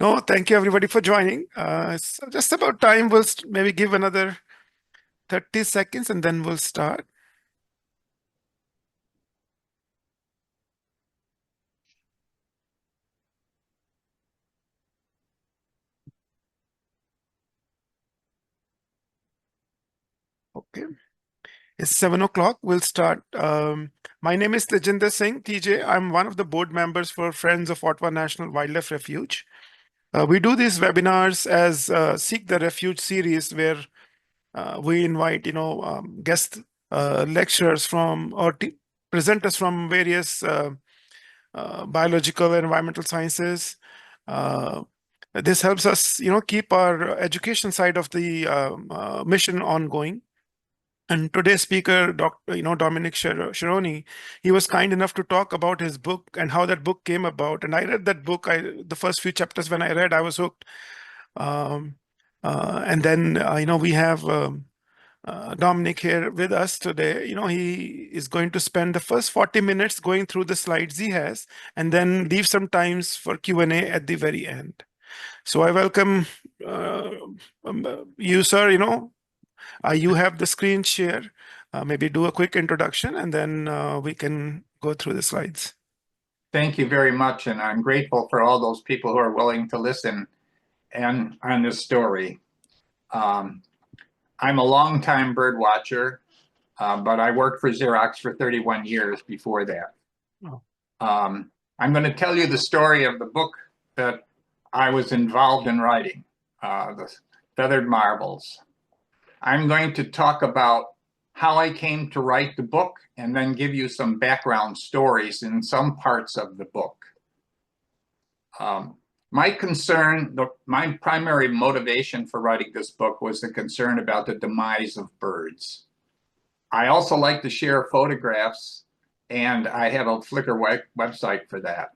No, thank you everybody for joining. It's just about time. We'll maybe give another 30 seconds and then we'll start. Okay. It's 7 o'clock. We'll start. My name is Tejinder Singh, TJ. I'm one of the board members for Friends of Ottawa National Wildlife Refuge. We do these webinars as Seek the Refuge series where we invite, guest lecturers from or presenters from various biological and environmental sciences. Uh, this helps us, keep our education side of the mission ongoing. And today's speaker, Dr. Dominic Sherony, he was kind enough to talk about his book and how that book came about. And I read that book. The first few chapters when I read, I was hooked. Um, and then we have Dominic here with us today. He is going to spend the first 40 minutes going through the slides he has, and then leave some times for Q&A at the very end. So I welcome you, sir. You have the screen share. Maybe do a quick introduction, and then we can go through the slides. Thank you very much, and I'm grateful for all those people who are willing to listen and on this story. I'm a longtime bird watcher, but I worked for Xerox for 31 years before that. Oh. I'm going to tell you the story of the book that I was involved in writing, The Feathered Marvels. I'm going to talk about how I came to write the book and then give you some background stories in some parts of the book. My primary motivation for writing this book was the concern about the demise of birds. I also like to share photographs, and I have a Flickr website for that.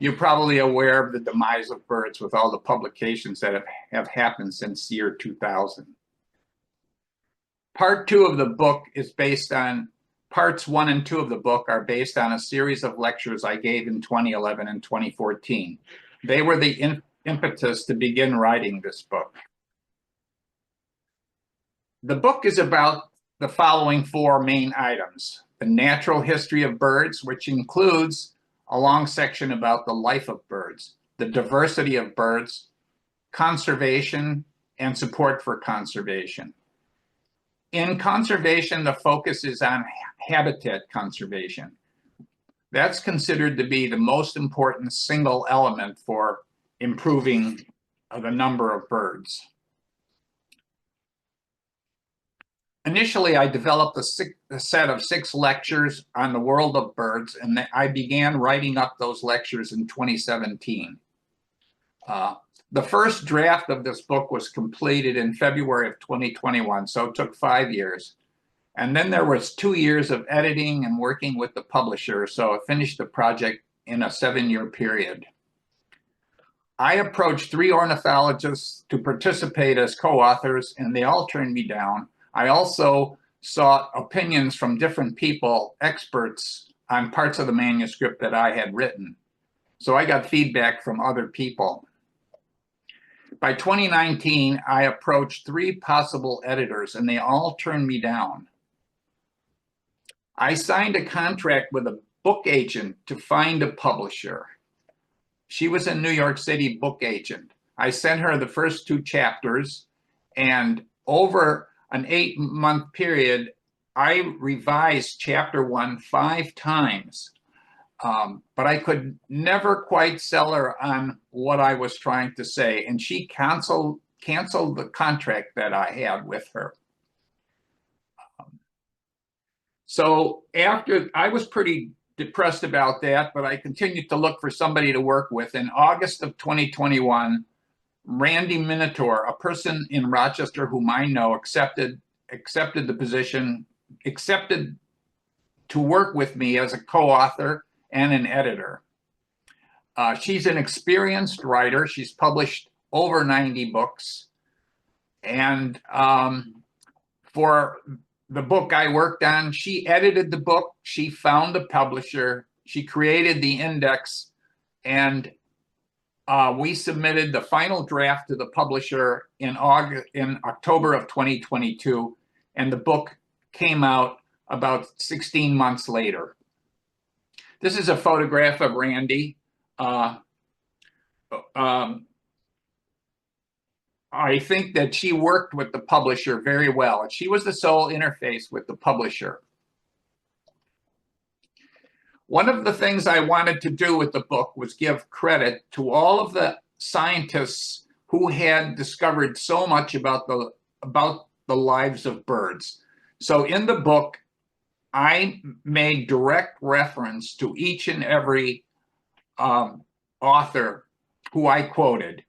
You're probably aware of the demise of birds with all the publications that have happened since the year 2000. Part 2 of the book is based on, parts 1 and 2 of the book are based on a series of lectures I gave in 2011 and 2014. They were the impetus to begin writing this book. The book is about the following 4 main items: the natural history of birds, which includes a long section about the life of birds, the diversity of birds, conservation, and support for conservation. In conservation, the focus is on habitat conservation. That's considered to be the most important single element for improving the number of birds. Initially, I developed a set of 6 lectures on the world of birds, and I began writing up those lectures in 2017. The first draft of this book was completed in February of 2021, so it took 5 years. And then there was 2 years of editing and working with the publisher, so I finished the project in a 7-year period. I approached 3 ornithologists to participate as co-authors, and they all turned me down. I also sought opinions from different people, experts, on parts of the manuscript that I had written. So I got feedback from other people. By 2019, I approached 3 possible editors, and they all turned me down. I signed a contract with a book agent to find a publisher. She was a New York City book agent. I sent her the first 2 chapters, and over an 8-month period, I revised chapter 1 5 times. But I could never quite sell her on what I was trying to say, and she canceled the contract that I had with her. So after, I was pretty depressed about that, but I continued to look for somebody to work with. In August of 2021, Randy Minotaur, a person in Rochester whom I know, accepted the position, accepted to work with me as a co-author and an editor. She's an experienced writer. She's published over 90 books. And for the book I worked on, she edited the book, she found the publisher, she created the index, and we submitted the final draft to the publisher in October of 2022, and the book came out about 16 months later. This is a photograph of Randy. I think that she worked with the publisher very well. She was the sole interface with the publisher. One of the things I wanted to do with the book was give credit to all of the scientists who had discovered so much about the lives of birds. So in the book, I made direct reference to each and every author who I quoted.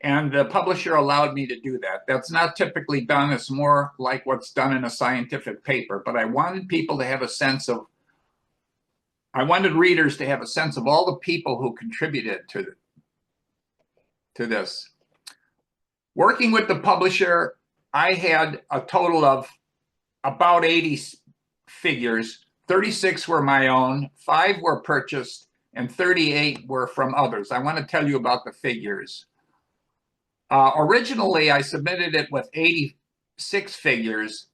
And the publisher allowed me to do that. That's not typically done. It's more like what's done in a scientific paper. But I wanted people to have a sense of, I wanted readers to have a sense of all the people who contributed to this. Working with the publisher, I had a total of about 80 figures. 36 were my own, 5 were purchased, and 38 were from others. I want to tell you about the figures. Originally, I submitted it with 86 figures,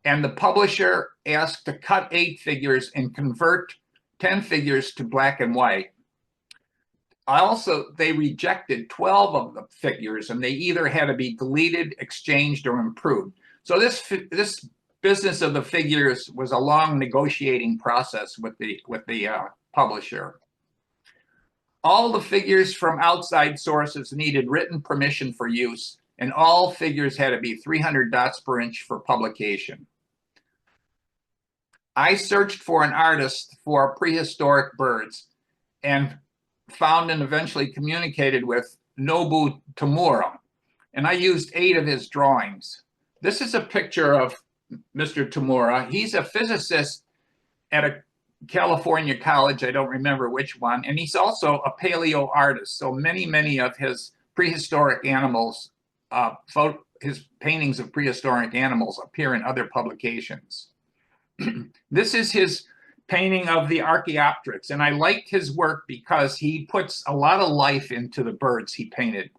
and the publisher asked to cut 8 figures and convert 10 figures to black and white. They rejected 12 of the figures, and they either had to be deleted, exchanged, or improved. So this business of the figures was a long negotiating process with the publisher. All the figures from outside sources needed written permission for use, and all figures had to be 300 dots per inch for publication. I searched for an artist for prehistoric birds and found and eventually communicated with Nobu Tamura, and I used 8 of his drawings. This is a picture of Mr. Tamura. He's a physicist at a California college, I don't remember which one, and he's also a paleo artist. So many of his prehistoric animals, his paintings of prehistoric animals appear in other publications. This is his painting of the Archaeopteryx, and I liked his work because he puts a lot of life into the birds he painted.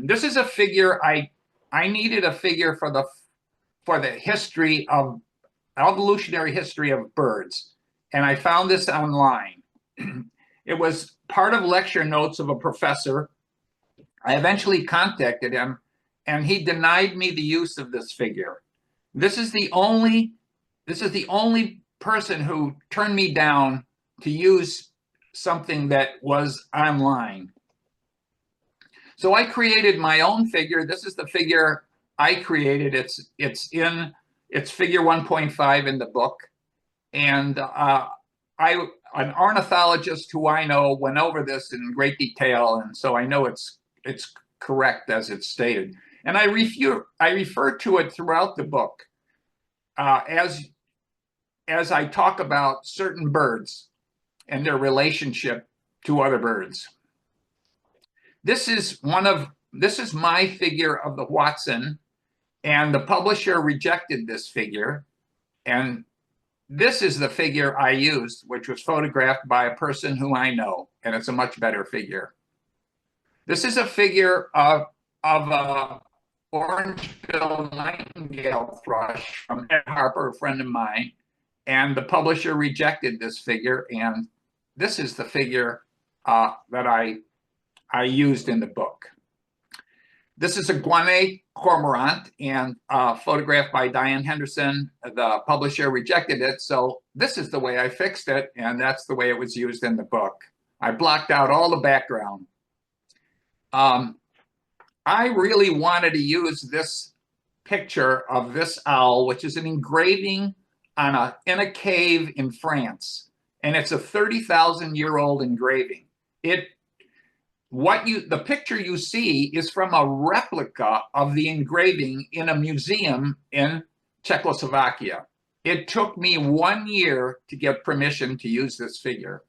This is a figure, I needed a figure for the history of evolutionary history of birds, and I found this online. It was part of lecture notes of a professor. I eventually contacted him, and he denied me the use of this figure. This is the only person who turned me down to use something that was online. So I created my own figure. This is the figure I created. It's figure 1.5 in the book. And an ornithologist who I know went over this in great detail, and so I know it's correct as it's stated. And I refer to it throughout the book as I talk about certain birds and their relationship to other birds. This is my figure of the Watson, and the publisher rejected this figure. And this is the figure I used, which was photographed by a person who I know, and it's a much better figure. This is a figure of a orange-billed nightingale thrush from Ed Harper, a friend of mine, and the publisher rejected this figure, and this is the figure that I used in the book. This is a guanete cormorant, and photographed by Diane Henderson. The publisher rejected it, so this is the way I fixed it, and that's the way it was used in the book. I blocked out all the background. I really wanted to use this picture of this owl, which is an engraving in a cave in France, and it's a 30,000-year-old engraving. The picture you see is from a replica of the engraving in a museum in Czechoslovakia. It took me 1 year to get permission to use this figure.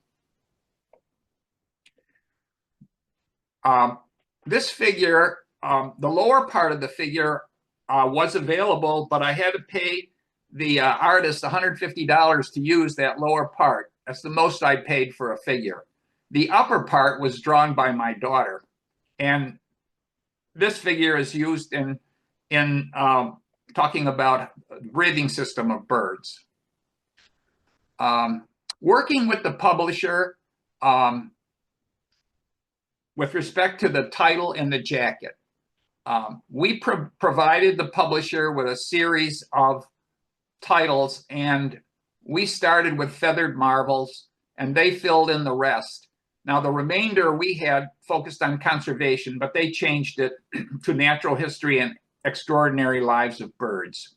This figure, the lower part of the figure was available, but I had to pay the artist $150 to use that lower part. That's the most I paid for a figure. The upper part was drawn by my daughter, and this figure is used in talking about breathing system of birds. Working with the publisher with respect to the title and the jacket, we provided the publisher with a series of titles, and we started with Feathered Marvels, and they filled in the rest. Now, the remainder we had focused on conservation, but they changed it to Natural History and Extraordinary Lives of Birds.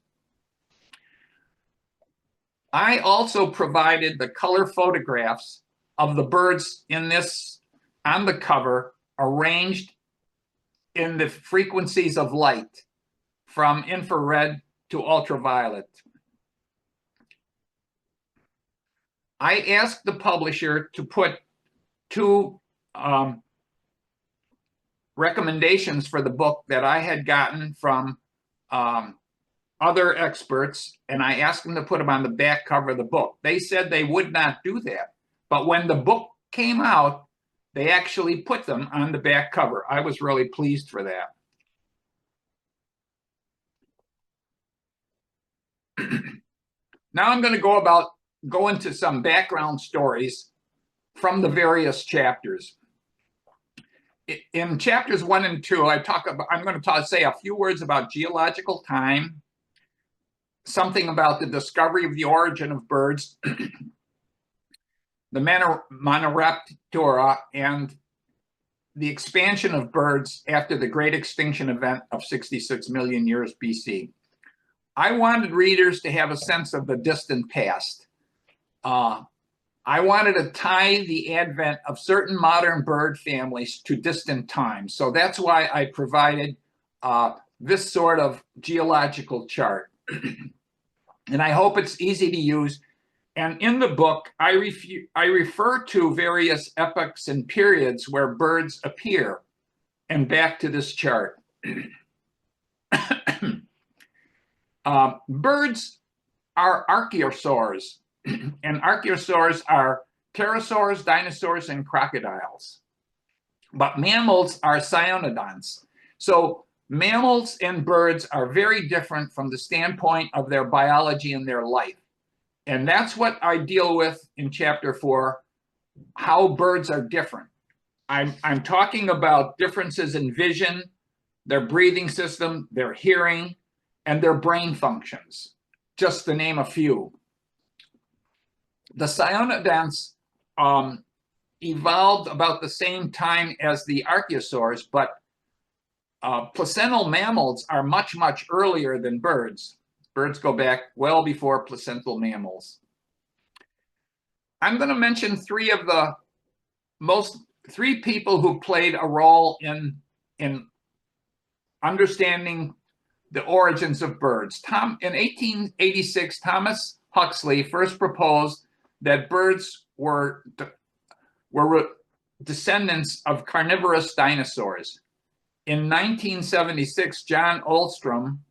I also provided the color photographs of the birds in this on the cover, arranged in the frequencies of light from infrared to ultraviolet. I asked the publisher to put two recommendations for the book that I had gotten from other experts, and I asked them to put them on the back cover of the book. They said they would not do that, but when the book came out, they actually put them on the back cover. I was really pleased for that. Now I'm going to go into some background stories from the various chapters. In chapters 1 and 2, I'm going to say a few words about geological time, something about the discovery of the origin of birds, the Monoraptora, and the expansion of birds after the Great Extinction event of 66 million years BC. I wanted readers to have a sense of the distant past. I wanted to tie the advent of certain modern bird families to distant times. So that's why I provided this sort of geological chart. And I hope it's easy to use. And in the book, I refer to various epochs and periods where birds appear. And back to this chart. Birds are archosaurs, and archosaurs are pterosaurs, dinosaurs, and crocodiles. But mammals are cynodonts. So mammals and birds are very different from the standpoint of their biology and their life. And that's what I deal with in chapter 4, how birds are different. I'm talking about differences in vision, their breathing system, their hearing, and their brain functions, just to name a few. The cynodonts evolved about the same time as the archosaurs, but placental mammals are much, much earlier than birds. Birds go back well before placental mammals. I'm going to mention three people who played a role in understanding the origins of birds. In 1886, Thomas Huxley first proposed that birds were descendants of carnivorous dinosaurs. In 1976, John Ostrom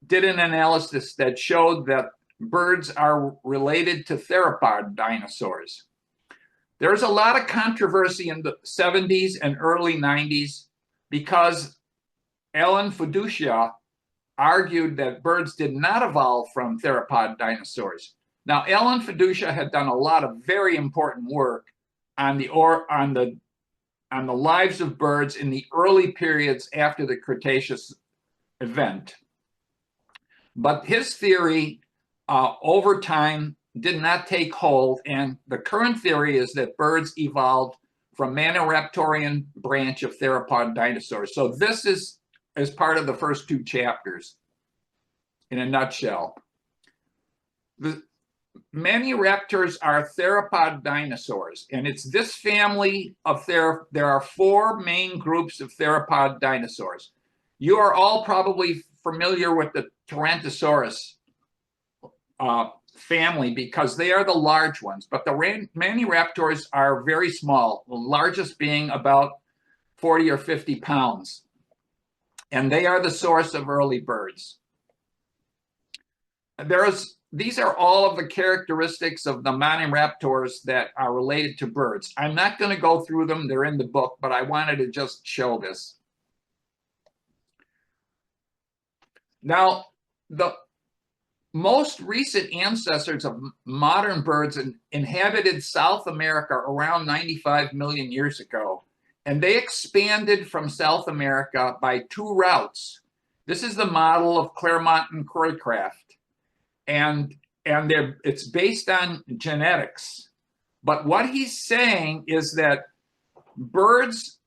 did an analysis that showed that birds are related to theropod dinosaurs. There's a lot of controversy in the 70s and early 90s because Alan Fiducia argued that birds did not evolve from theropod dinosaurs. Now, Alan Fiducia had done a lot of very important work on the lives of birds in the early periods after the Cretaceous event. But his theory over time did not take hold, and the current theory is that birds evolved from Maniraptorian branch of theropod dinosaurs. So this is as part of the first 2 chapters in a nutshell. The Maniraptors are theropod dinosaurs, and it's this family of there are 4 main groups of theropod dinosaurs. You are all probably familiar with the Tyrannosaurus family because they are the large ones, but the Maniraptors are very small, the largest being about 40 or 50 pounds. And they are the source of early birds. these are all of the characteristics of the monoraptors that are related to birds. I'm not going to go through them. They're in the book, but I wanted to just show this. Now, the most recent ancestors of modern birds inhabited South America around 95 million years ago, and they expanded from South America by two routes. This is the model of Claremont and Crowcraft, and it's based on genetics. But what he's saying is that birds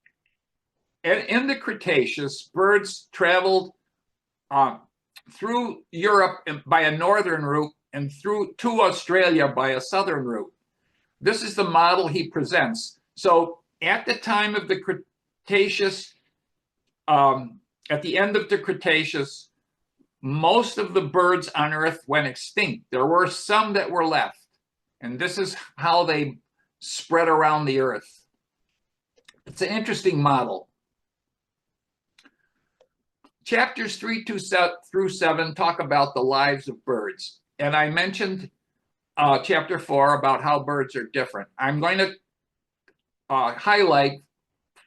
in the Cretaceous, birds traveled through Europe by a northern route and through to Australia by a southern route. This is the model he presents. So at the time of the Cretaceous, at the end of the Cretaceous, most of the birds on Earth went extinct. There were some that were left, and this is how they spread around the Earth. It's an interesting model. Chapters 3 through 7 talk about the lives of birds. And I mentioned chapter 4 about how birds are different. I'm going to highlight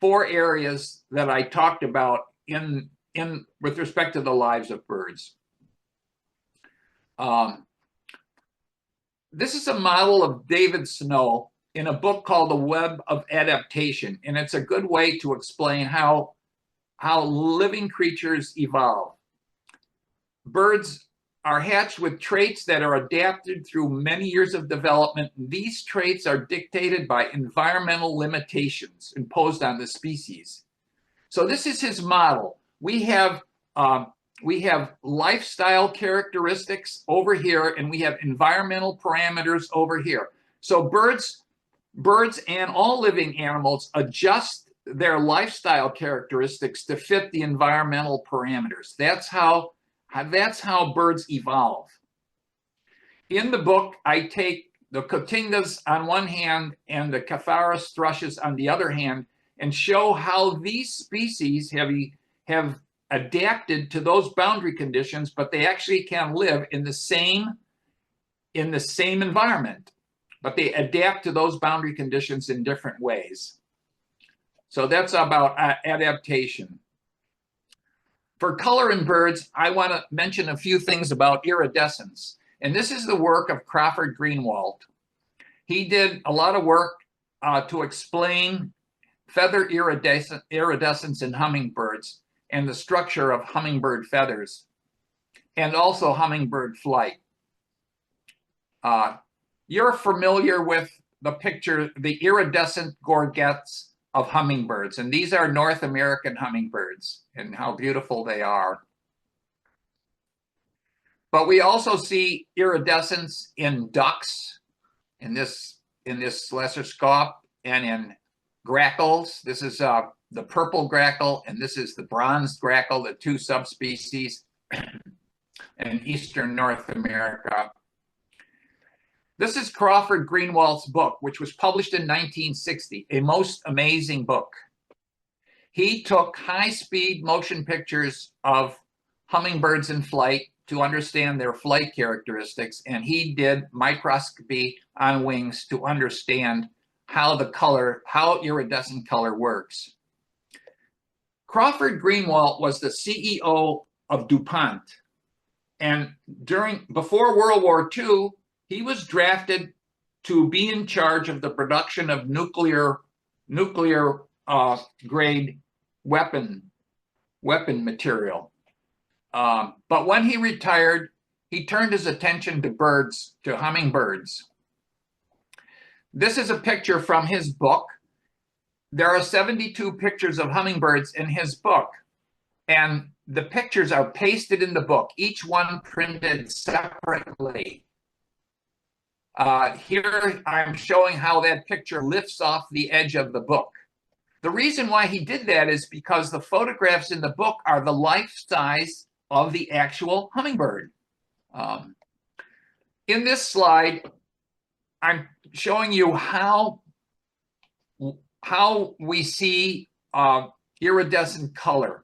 4 areas that I talked about with respect to the lives of birds. This is a model of David Snow in a book called The Web of Adaptation. And it's a good way to explain how living creatures evolve. Birds are hatched with traits that are adapted through many years of development. These traits are dictated by environmental limitations imposed on the species. So this is his model. We have lifestyle characteristics over here, and we have environmental parameters over here. So birds and all living animals adjust their lifestyle characteristics to fit the environmental parameters. That's how birds evolve. In the book, I take the cotingas on one hand and the Catharus thrushes on the other hand, and show how these species have adapted to those boundary conditions, but they actually can live in the same environment, but they adapt to those boundary conditions in different ways. So that's about adaptation. For color in birds, I want to mention a few things about iridescence. And this is the work of Crawford Greenwald. He did a lot of work to explain feather iridescence in hummingbirds and the structure of hummingbird feathers, and also hummingbird flight. You're familiar with the picture, the iridescent gorgets of hummingbirds, and these are North American hummingbirds and how beautiful they are. But we also see iridescence in ducks, in this lesser scaup, and in grackles. This is the purple grackle, and this is the bronzed grackle, the two subspecies in eastern North America. This is Crawford Greenwald's book, which was published in 1960, a most amazing book. He took high-speed motion pictures of hummingbirds in flight to understand their flight characteristics, and he did microscopy on wings to understand how iridescent color works. Crawford Greenwald was the CEO of DuPont, and before World War II, he was drafted to be in charge of the production of nuclear grade weapon material. But when he retired, he turned his attention to hummingbirds. This is a picture from his book. There are 72 pictures of hummingbirds in his book, and the pictures are pasted in the book, each one printed separately. Here I'm showing how that picture lifts off the edge of the book. The reason why he did that is because the photographs in the book are the life size of the actual hummingbird. In this slide, I'm showing you how we see iridescent color.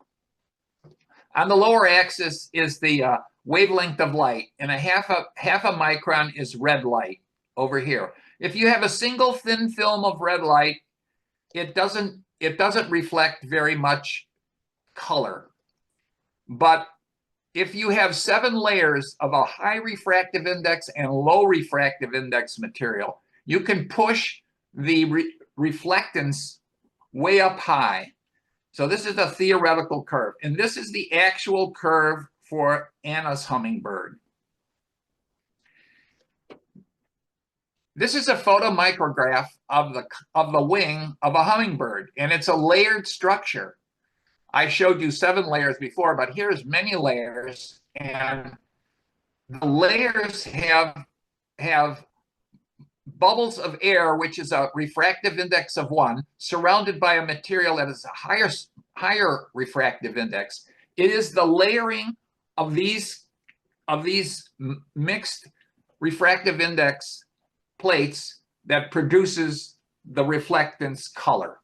On the lower axis is the wavelength of light, and a half a micron is red light over here. If you have a single thin film of red light, it doesn't reflect very much color. But if you have 7 layers of a high refractive index and low refractive index material, you can push the reflectance way up high. So this is a theoretical curve, and this is the actual curve for Anna's hummingbird. This is a photomicrograph of the wing of a hummingbird, and it's a layered structure. I showed you 7 layers before, but here's many layers, and the layers have bubbles of air, which is a refractive index of 1, surrounded by a material that is a higher refractive index. It is the layering of these mixed refractive index plates that produces the reflectance color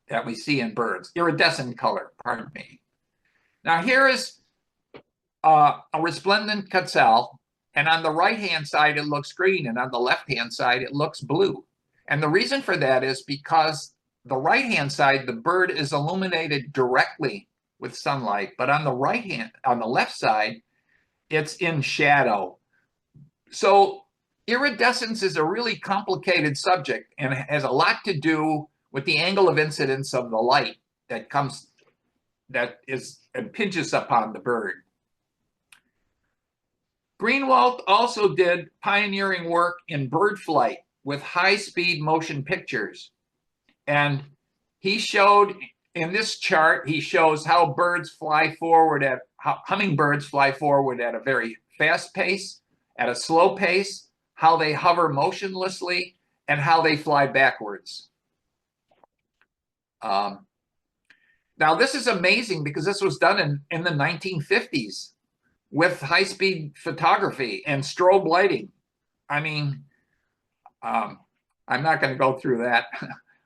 that we see in birds, iridescent color, pardon me. Now here is a resplendent quetzal, and on the right-hand side it looks green, and on the left-hand side it looks blue. And the reason for that is because the right-hand side, the bird is illuminated directly with sunlight, but on the left side, it's in shadow. So iridescence is a really complicated subject and has a lot to do with the angle of incidence of the light that impinges upon the bird. Greenwald also did pioneering work in bird flight with high-speed motion pictures. And he showed, in this chart, he shows how hummingbirds fly forward at a very fast pace, at a slow pace, how they hover motionlessly, and how they fly backwards. Now, this is amazing because this was done in the 1950s with high-speed photography and strobe lighting. I mean, I'm not going to go through that.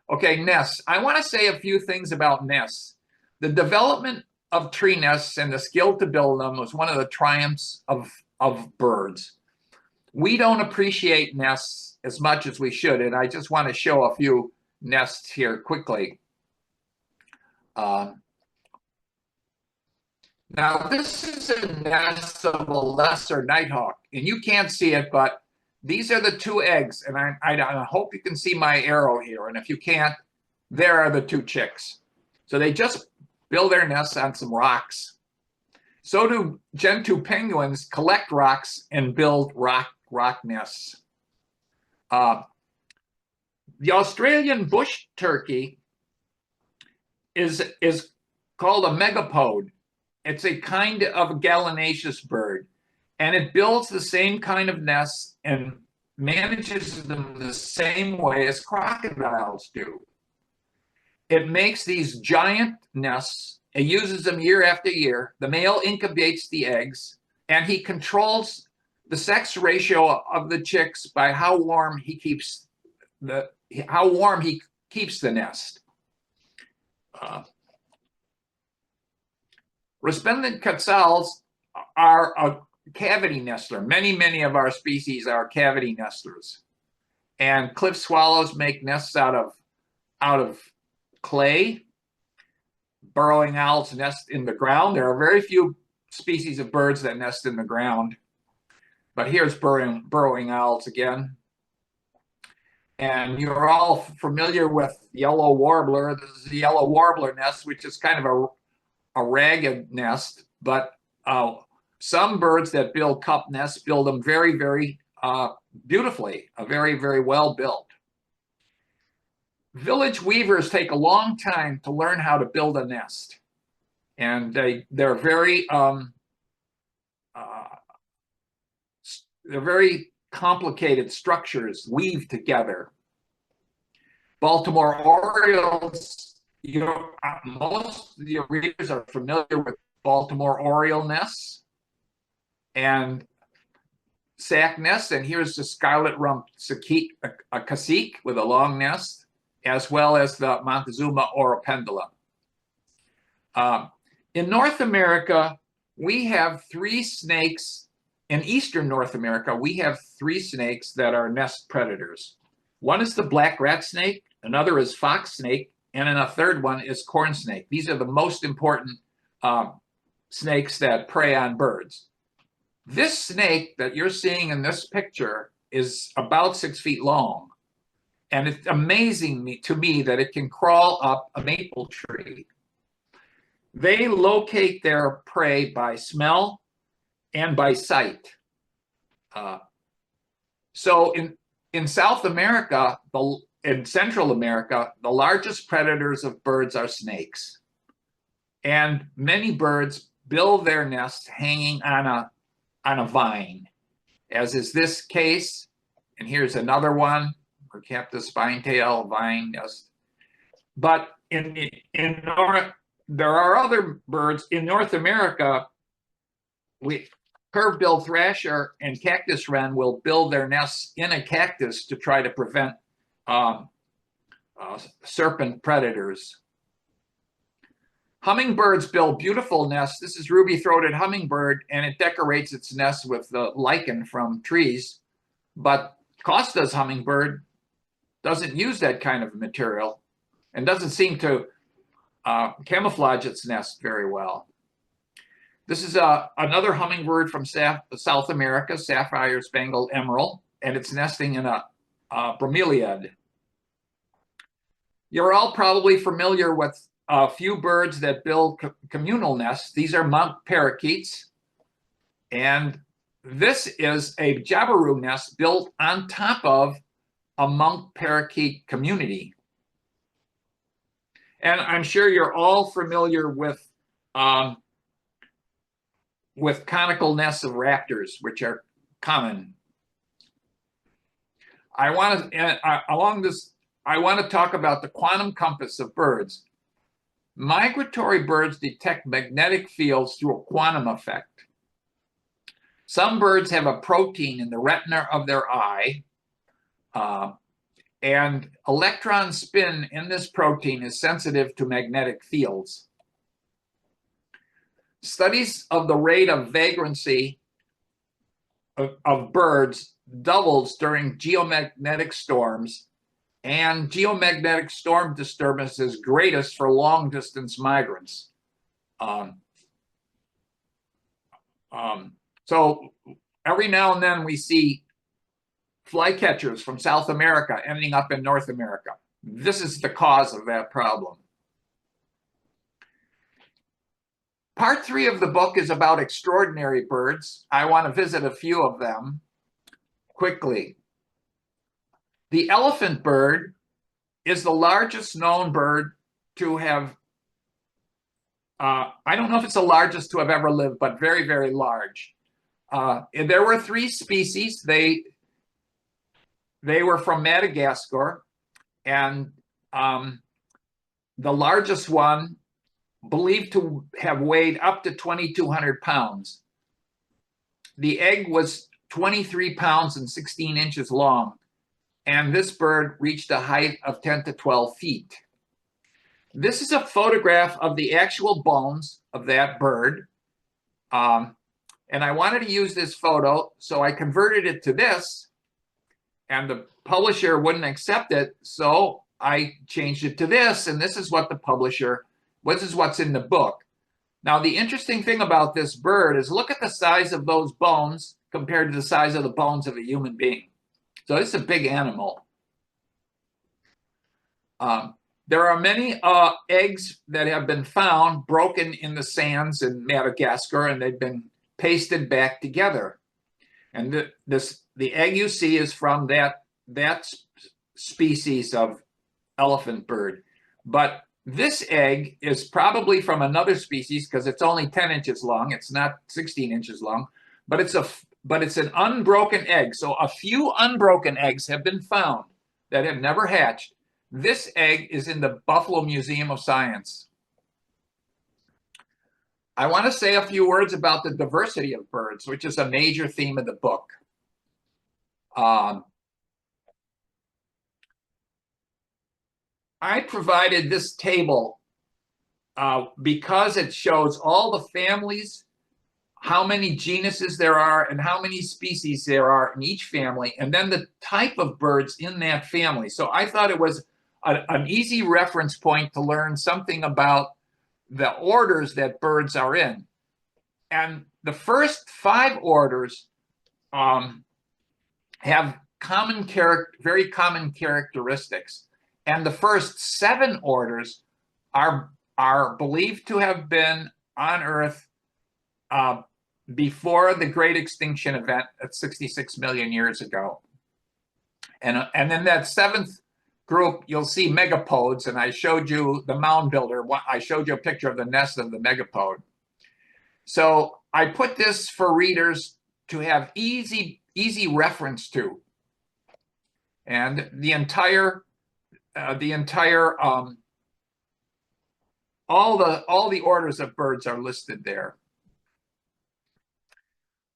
Okay, nests. I want to say a few things about nests. The development of tree nests and the skill to build them was one of the triumphs of birds. We don't appreciate nests as much as we should, and I just want to show a few nests here quickly. Now, this is a nest of a lesser nighthawk, and you can't see it, but these are the 2 eggs, and I hope you can see my arrow here, and if you can't, there are the 2 chicks. So they just build their nests on some rocks. So do gentoo penguins collect rocks and build rock nests. The Australian bush turkey is called a megapode. It's a kind of gallinaceous bird, and it builds the same kind of nests and manages them the same way as crocodiles do. It makes these giant nests. It uses them year after year. The male incubates the eggs, and he controls the sex ratio of the chicks by how warm he keeps the nest. Resplendent quetzals are a cavity nestler. Many of our species are cavity nestlers. And cliff swallows make nests out of clay. Burrowing owls nest in the ground. There are very few species of birds that nest in the ground. But here's burrowing owls again. And you're all familiar with yellow warbler. This is the yellow warbler nest, which is kind of a ragged nest, but some birds that build cup nests build them very, very beautifully, very, very well built. Village weavers take a long time to learn how to build a nest, and they're very complicated structures weaved together. Baltimore Orioles. Most of your readers are familiar with Baltimore Oriole nests and sack nests, and here's the scarlet-rumped cacique with a long nest, as well as the Montezuma oropendula. In North America, we have three snakes in eastern North America. We have three snakes that are nest predators. One is the black rat snake, another is fox snake, and then a third one is corn snake. These are the most important snakes that prey on birds. This snake that you're seeing in this picture is about 6 feet long. And it's amazing to me that it can crawl up a maple tree. They locate their prey by smell and by sight. So in South America, in Central America, the largest predators of birds are snakes. And many birds build their nests hanging on a vine, as is this case. And here's another one, Rhacaptus spinetail vine nest. But there are other birds in North America. Curve-billed thrasher and cactus wren will build their nests in a cactus to try to prevent serpent predators. Hummingbirds build beautiful nests. This is ruby-throated hummingbird, and it decorates its nest with the lichen from trees. But Costa's hummingbird doesn't use that kind of material and doesn't seem to camouflage its nest very well. This is another hummingbird from South America, sapphire spangled emerald, and it's nesting in a bromeliad. You're all probably familiar with a few birds that build communal nests. These are monk parakeets, and this is a jabiru nest built on top of a monk parakeet community. And I'm sure you're all familiar with conical nests of raptors, which are common. I want to talk about the quantum compass of birds. Migratory birds detect magnetic fields through a quantum effect. Some birds have a protein in the retina of their eye, and electron spin in this protein is sensitive to magnetic fields. Studies of the rate of vagrancy of birds doubles during geomagnetic storms, and geomagnetic storm disturbance is greatest for long-distance migrants. So every now and then we see flycatchers from South America ending up in North America. This is the cause of that problem. Part 3 of the book is about extraordinary birds. I want to visit a few of them quickly. The elephant bird is the largest known bird to have, I don't know if it's the largest to have ever lived, but very, very large. There were 3 species. They were from Madagascar, and the largest one believed to have weighed up to 2,200 pounds. The egg was 23 pounds and 16 inches long, and this bird reached a height of 10 to 12 feet. This is a photograph of the actual bones of that bird, and I wanted to use this photo, so I converted it to this, and the publisher wouldn't accept it, so I changed it to this, and this is what the publisher, this is what's in the book. Now, the interesting thing about this bird is look at the size of those bones compared to the size of the bones of a human being. So it's a big animal. There are many eggs that have been found broken in the sands in Madagascar, and they've been pasted back together. And the egg you see is from that species of elephant bird. But this egg is probably from another species because it's only 10 inches long. It's not 16 inches long, but it's an unbroken egg. So a few unbroken eggs have been found that have never hatched. This egg is in the Buffalo Museum of Science. I want to say a few words about the diversity of birds, which is a major theme of the book. I provided this table because it shows all the families how many genuses there are and how many species there are in each family, and then the type of birds in that family. So I thought it was an easy reference point to learn something about the orders that birds are in. And the first 5 orders have very common characteristics. And the first 7 orders are believed to have been on Earth before the Great Extinction Event at 66 million years ago. And then that 7th group, you'll see megapods, and I showed you the mound builder. I showed you a picture of the nest of the megapode. So I put this for readers to have easy reference to. And the entire all the orders of birds are listed there.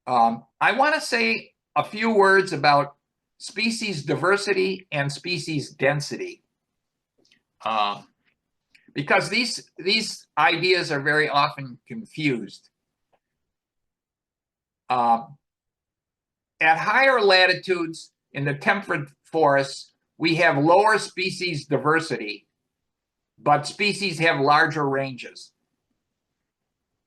I want to say a few words about species diversity and species density, because these ideas are very often confused. At higher latitudes in the temperate forests, we have lower species diversity, but species have larger ranges.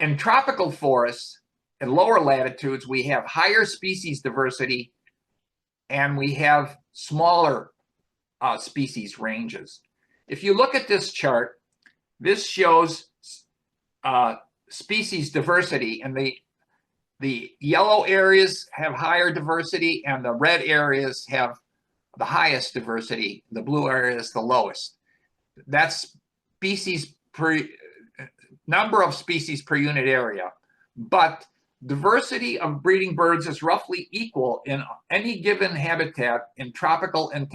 In tropical forests, at lower latitudes, we have higher species diversity and we have smaller species ranges. If you look at this chart, this shows species diversity, and the yellow areas have higher diversity and the red areas have the highest diversity, the blue areas the lowest. That's number of species per unit area. But diversity of breeding birds is roughly equal in any given habitat in tropical, and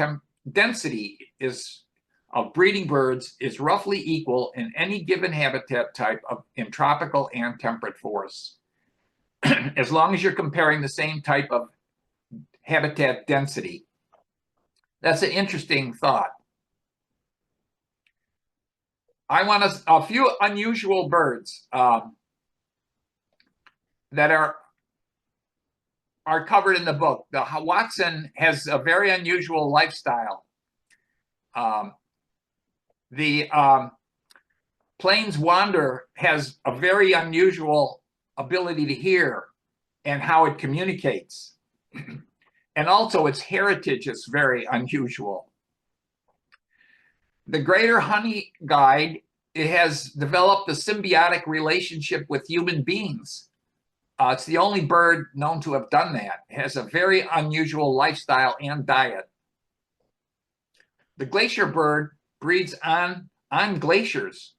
density of breeding birds is roughly equal in any given habitat type in tropical and temperate forests, as long as you're comparing the same type of habitat density. That's an interesting thought. I want a few unusual birds that are covered in the book. The Watson has a very unusual lifestyle. The Plains Wanderer has a very unusual ability to hear and how it communicates. And also its heritage is very unusual. The Greater Honey Guide, it has developed a symbiotic relationship with human beings. It's the only bird known to have done that. It has a very unusual lifestyle and diet. The glacier bird breeds on glaciers.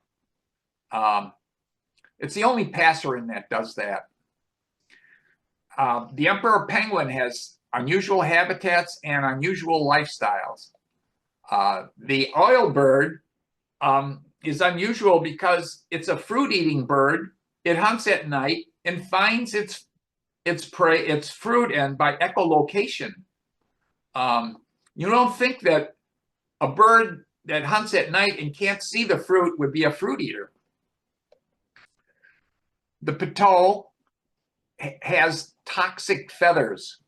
It's the only passerine that does that. The emperor penguin has unusual habitats and unusual lifestyles. The oilbird is unusual because it's a fruit-eating bird. It hunts at night and finds its prey, its fruit, and by echolocation. You don't think that a bird that hunts at night and can't see the fruit would be a fruit eater. The Petot has toxic feathers.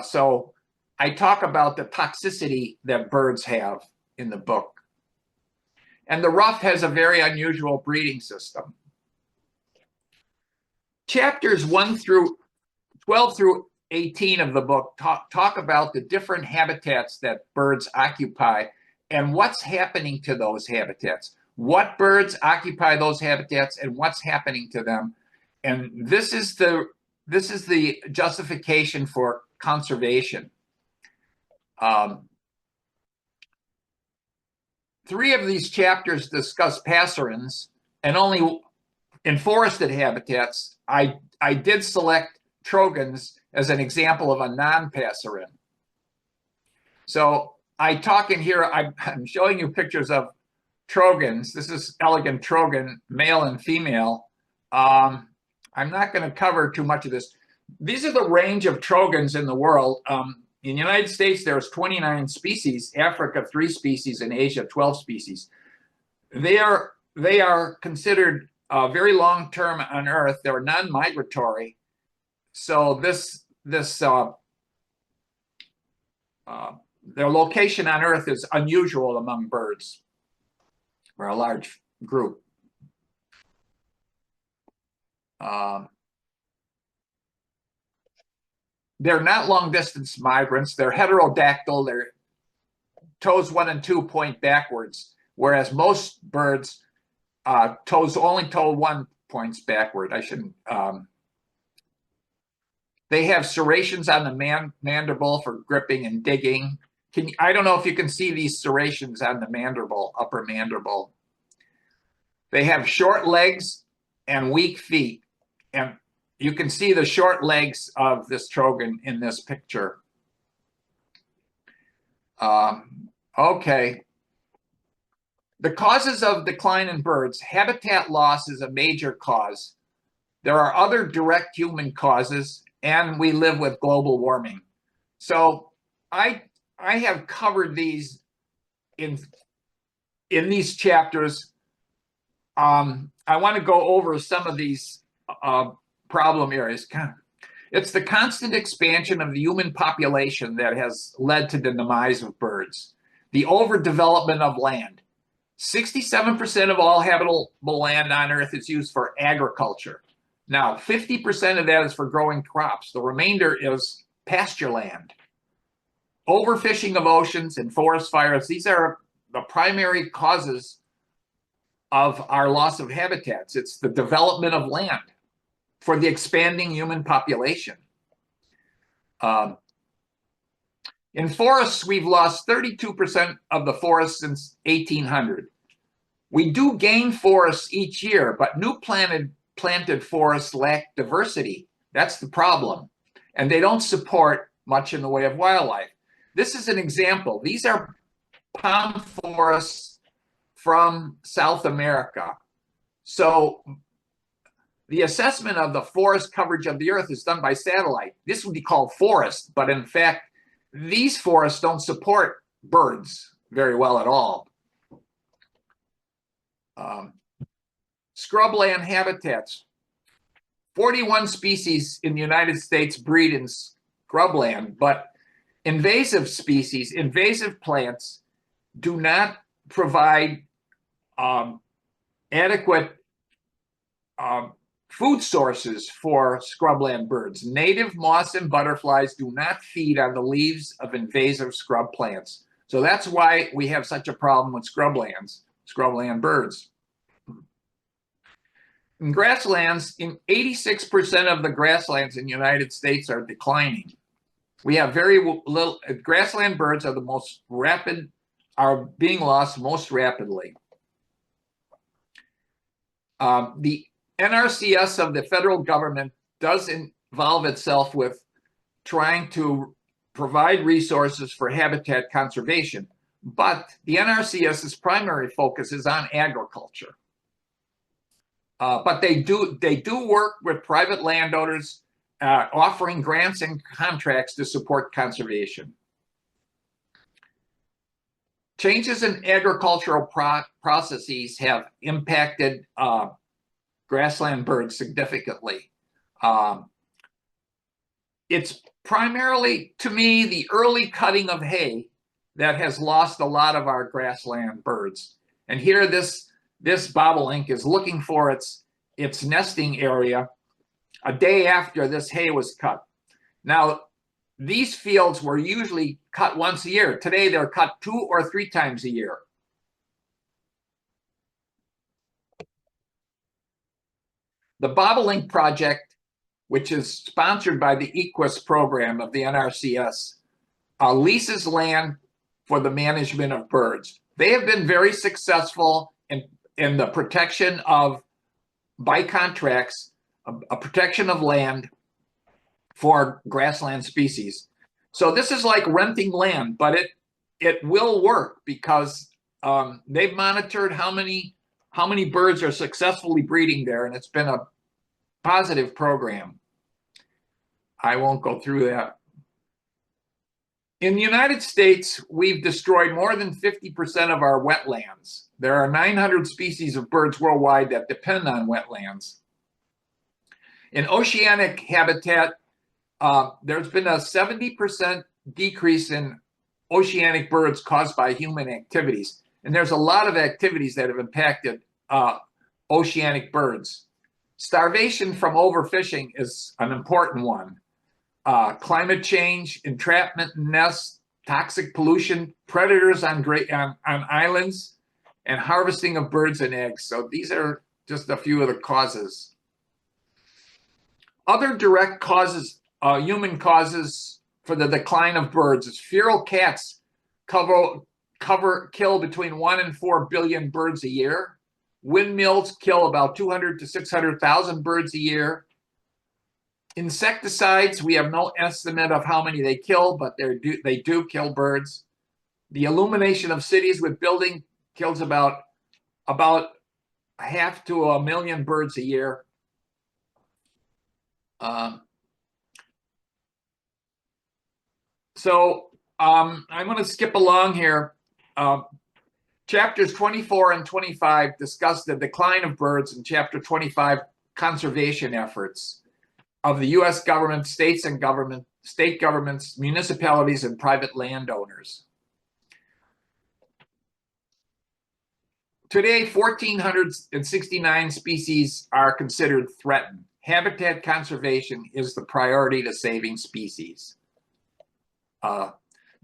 So I talk about the toxicity that birds have in the book. And the ruff has a very unusual breeding system. Chapters 12 through 18 of the book talk about the different habitats that birds occupy and what's happening to those habitats. What birds occupy those habitats and what's happening to them. And this is the justification for conservation. 3 of these chapters discuss passerines, and only in forested habitats, I did select trogons as an example of a non-passerine. So I talk in here, I'm showing you pictures of trogons. This is elegant trogon, male and female. I'm not going to cover too much of this. These are the range of trogons in the world. In the United States, there's 29 species, Africa 3 species, and Asia 12 species. They are considered very long term on Earth. They're non-migratory. So their location on Earth is unusual among birds, or a large group. They're not long-distance migrants. They're heterodactyl. Their toes 1 and 2 point backwards, whereas most birds, only toe 1 points backward. I shouldn't. They have serrations on the mandible for gripping and digging. I don't know if you can see these serrations on the mandible, upper mandible. They have short legs and weak feet. And you can see the short legs of this trogon in this picture. Okay. The causes of decline in birds. Habitat loss is a major cause. There are other direct human causes, and we live with global warming. So I have covered these in these chapters. I want to go over some of these problem areas. It's the constant expansion of the human population that has led to the demise of birds. The overdevelopment of land. 67% of all habitable land on Earth is used for agriculture. Now, 50% of that is for growing crops. The remainder is pasture land. Overfishing of oceans and forest fires. These are the primary causes of our loss of habitats. It's the development of land for the expanding human population. In forests, we've lost 32% of the forests since 1800. We do gain forests each year, but new planted forests lack diversity. That's the problem. And they don't support much in the way of wildlife. This is an example. These are palm forests from South America. So the assessment of the forest coverage of the Earth is done by satellite. This would be called forest, but in fact, these forests don't support birds very well at all. Scrubland habitats. 41 species in the United States breed in scrubland, but invasive species, invasive plants, do not provide adequate food sources for scrubland birds. Native moths and butterflies do not feed on the leaves of invasive scrub plants. So that's why we have such a problem with scrubland birds. In grasslands, 86% of the grasslands in the United States are declining. We have very little, grassland birds are the most rapid, are being lost most rapidly. The NRCS of the federal government does involve itself with trying to provide resources for habitat conservation, but the NRCS's primary focus is on agriculture. But they do work with private landowners, offering grants and contracts to support conservation. Changes in agricultural processes have impacted grassland birds significantly. It's primarily, to me, the early cutting of hay that has lost a lot of our grassland birds. And here this bobolink is looking for its nesting area a day after this hay was cut. Now, these fields were usually cut once a year. Today, they're cut 2 or 3 times a year. The Bobolink Project, which is sponsored by the EQUIS program of the NRCS, leases land for the management of birds. They have been very successful in the protection of, by contracts, a protection of land for grassland species. So this is like renting land, but it will work because they've monitored how many birds are successfully breeding there, and it's been a positive program. I won't go through that. In the United States, we've destroyed more than 50% of our wetlands. There are 900 species of birds worldwide that depend on wetlands. In oceanic habitat, there's been a 70% decrease in oceanic birds caused by human activities. And there's a lot of activities that have impacted oceanic birds. Starvation from overfishing is an important one. Climate change, entrapment in nests, toxic pollution, predators on islands, and harvesting of birds and eggs. So these are just a few of the causes. Other direct causes, human causes for the decline of birds is feral cats kill between 1 and 4 billion birds a year. Windmills kill about 200 to 600,000 birds a year. Insecticides, we have no estimate of how many they kill, but they do kill birds. The illumination of cities with building kills about 0.5 to 1 million birds a year. I'm going to skip along here. Chapters 24 and 25 discuss the decline of birds, and chapter 25, conservation efforts of the U.S. government, state governments, municipalities, and private landowners. Today, 1,469 species are considered threatened. Habitat conservation is the priority to saving species. The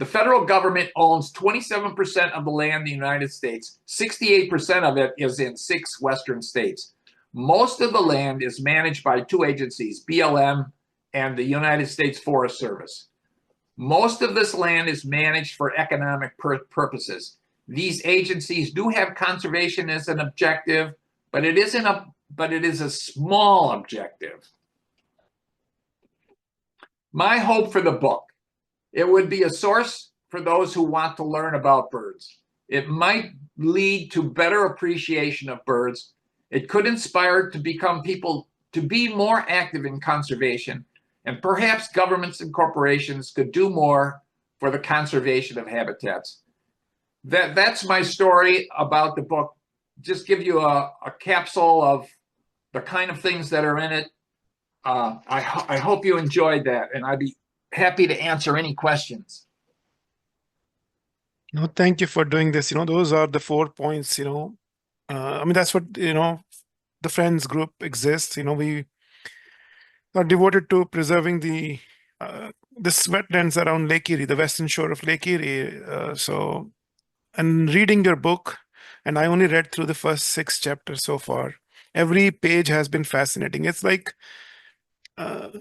federal government owns 27% of the land in the United States. 68% of it is in 6 western states. Most of the land is managed by 2 agencies, BLM and the United States Forest Service. Most of this land is managed for economic purposes. These agencies do have conservation as an objective, but it is a small objective. My hope for the book, it would be a source for those who want to learn about birds. It might lead to better appreciation of birds. It could inspire people to be more active in conservation, and perhaps governments and corporations could do more for the conservation of habitats. That's my story about the book. Just give you a capsule of the kind of things that are in it. I hope you enjoyed that, and I'd be happy to answer any questions. No, thank you for doing this. Those are the 4 points, I mean, that's what, the friends group exists. We are devoted to preserving the wetlands around Lake Erie, the western shore of Lake Erie. And reading your book, and I only read through the first 6 chapters so far. Every page has been fascinating. It's like, a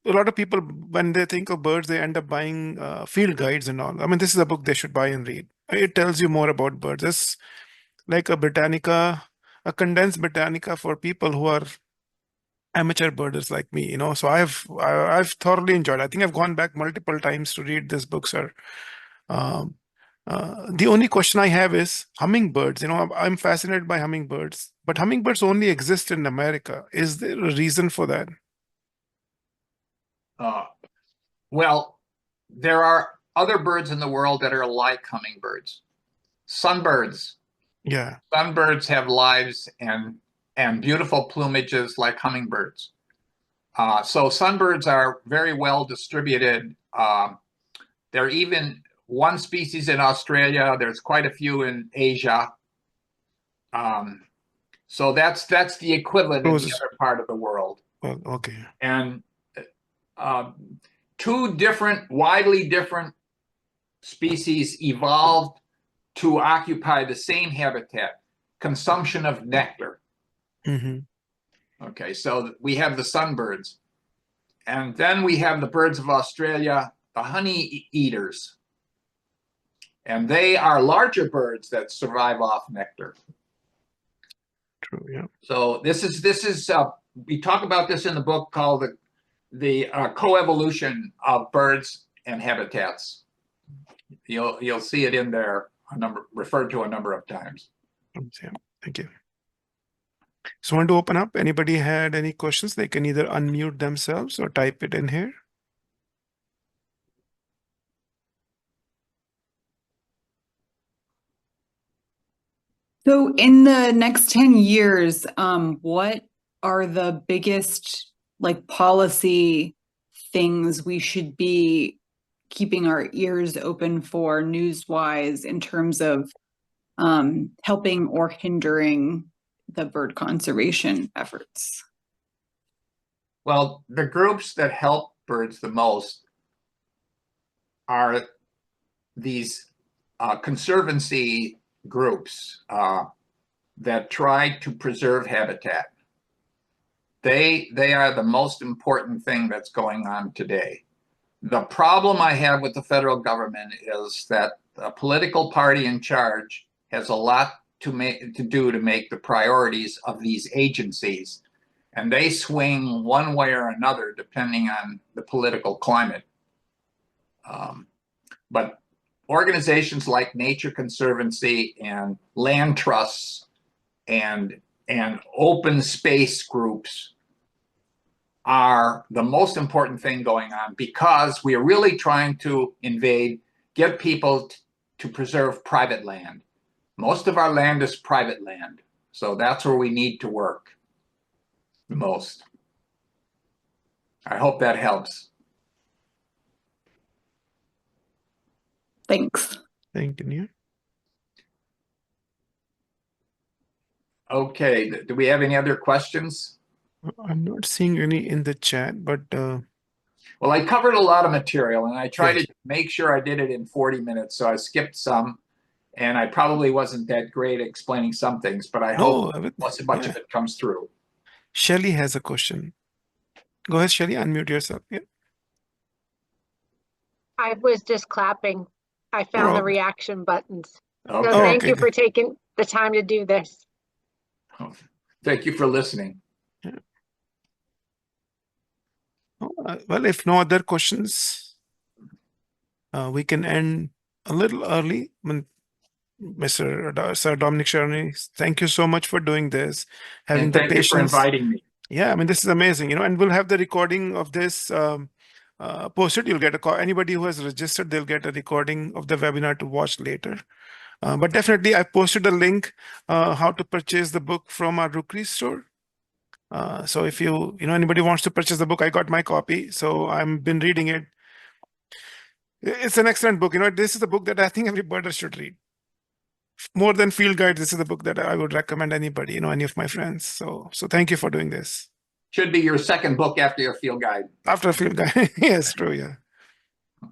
lot of people, when they think of birds, they end up buying field guides and all. I mean, this is a book they should buy and read. It tells you more about birds. It's like a Britannica, a condensed Britannica for people who are amateur birders like me. So I've thoroughly enjoyed it. I think I've gone back multiple times to read this book, sir. The only question I have is hummingbirds. I'm fascinated by hummingbirds, but hummingbirds only exist in America. Is there a reason for that? Well, there are other birds in the world that are like hummingbirds. Sunbirds. Yeah. Sunbirds have lives and beautiful plumages like hummingbirds. So sunbirds are very well distributed. There are even 1 species in Australia. There's quite a few in Asia. So that's the equivalent in the other part of the world. Well, okay. And 2 widely different species evolved to occupy the same habitat, consumption of nectar. Mm-hmm. Okay, so we have the sunbirds. And then we have the birds of Australia, the honey eaters. And they are larger birds that survive off nectar. True, yeah. So this is we talk about this in the book called the coevolution of birds and habitats. You'll see it in there referred to a number of times. Yeah, thank you. So I want to open up. Anybody had any questions? They can either unmute themselves or type it in here. So in the next 10 years, what are the biggest like policy things we should be keeping our ears open for news-wise in terms of helping or hindering the bird conservation efforts? Well, the groups that help birds the most are these conservancy groups that try to preserve habitat. They are the most important thing that's going on today. The problem I have with the federal government is that the political party in charge has a lot to do to make the priorities of these agencies, and they swing one way or another depending on the political climate. But organizations like Nature Conservancy and land trusts and open space groups are the most important thing going on, because we are really trying to get people to preserve private land. Most of our land is private land, so that's where we need to work the most. I hope that helps. Thanks. Thank you. Okay, do we have any other questions? I'm not seeing any in the chat, but well, I covered a lot of material, and I tried yes. to make sure I did it in 40 minutes, so I skipped some, and I probably wasn't that great at explaining some things, but I hope most of much of it comes through. Shelly has a question. Go ahead, Shelly, unmute yourself. Yeah. I was just clapping. I found the reaction buttons. Okay. So thank you for taking the time to do this. Thank you for listening. Yeah. Well, if no other questions, we can end a little early. Sir Dominic, Sherony, thank you so much for doing this, having and the thank patience. you for inviting me. Yeah, I mean, this is amazing, and we'll have the recording of this posted. You'll get a call. Anybody who has registered, they'll get a recording of the webinar to watch later. But definitely, I posted a link how to purchase the book from our Rookery store. So if anybody wants to purchase the book, I got my copy, so I've been reading it. It's an excellent book. This is a book that I think every birder should read. More than field guide, this is the book that I would recommend anybody, any of my friends. So thank you for doing this. Should be your second book after your field guide. After a field guide. Yes, true. Yeah.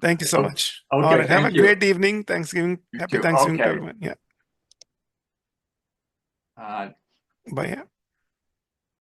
Thank you so much. Okay, all right. Have a you. great evening. Thanksgiving. Happy Thanksgiving to everyone. Yeah. Bye. Yeah.